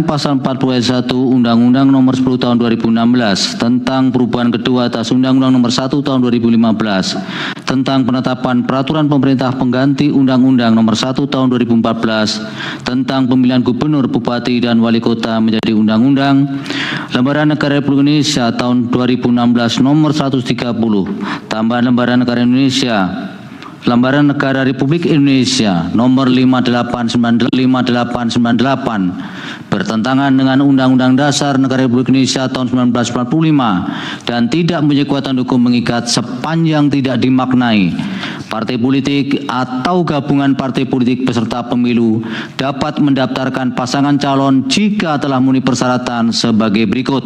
Pasal 40 ayat 1 Undang-Undang Nomor 10 Tahun 2016 tentang perubahan kedua atas Undang-Undang Nomor 1 Tahun 2015 tentang penetapan peraturan pemerintah pengganti Undang-Undang Nomor 1 Tahun 2014 tentang pemilihan gubernur, bupati, dan wali kota menjadi Undang-Undang Lembaran Negara Republik Indonesia Tahun 2016 Nomor 130 tambahan Lembaran Negara Indonesia Lembaran Negara Republik Indonesia Nomor 5898 bertentangan dengan Undang-Undang Dasar Negara Republik Indonesia tahun 1945 dan tidak mempunyai kekuatan hukum mengikat sepanjang tidak dimaknai. Partai politik atau gabungan partai politik peserta pemilu dapat mendaftarkan pasangan calon jika telah memenuhi persyaratan sebagai berikut.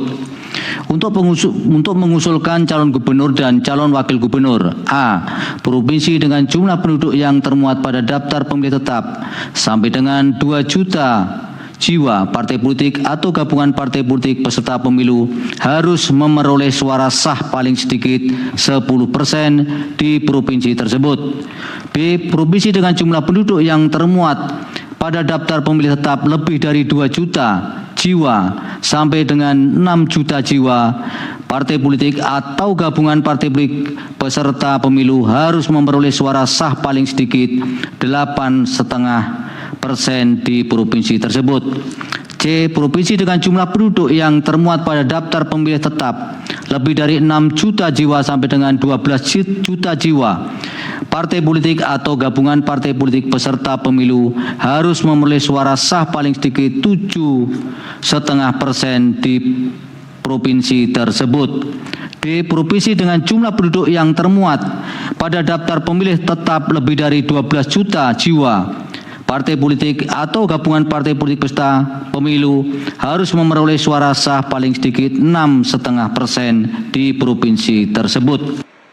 Untuk mengusulkan calon gubernur dan calon wakil gubernur: A. Provinsi dengan jumlah penduduk yang termuat pada daftar pemilih tetap sampai dengan 2 juta jiwa. Partai politik atau gabungan partai politik peserta pemilu harus memperoleh suara sah paling sedikit 10% di provinsi tersebut. B. Provinsi dengan jumlah penduduk yang termuat pada daftar pemilih tetap lebih dari 2 juta jiwa sampai dengan 6 juta jiwa. Partai politik atau gabungan partai politik peserta pemilu harus memperoleh suara sah paling sedikit 8,5% di provinsi tersebut. C. Provinsi dengan jumlah penduduk yang termuat pada daftar pemilih tetap lebih dari 6 juta jiwa sampai dengan 12 juta jiwa. Partai politik atau gabungan partai politik peserta pemilu harus memperoleh suara sah paling sedikit 7,5% di provinsi tersebut. D. Provinsi dengan jumlah penduduk yang termuat pada daftar pemilih tetap lebih dari 12 juta jiwa. Partai politik atau gabungan partai politik peserta pemilu harus memperoleh suara sah paling sedikit 6,5% di provinsi tersebut.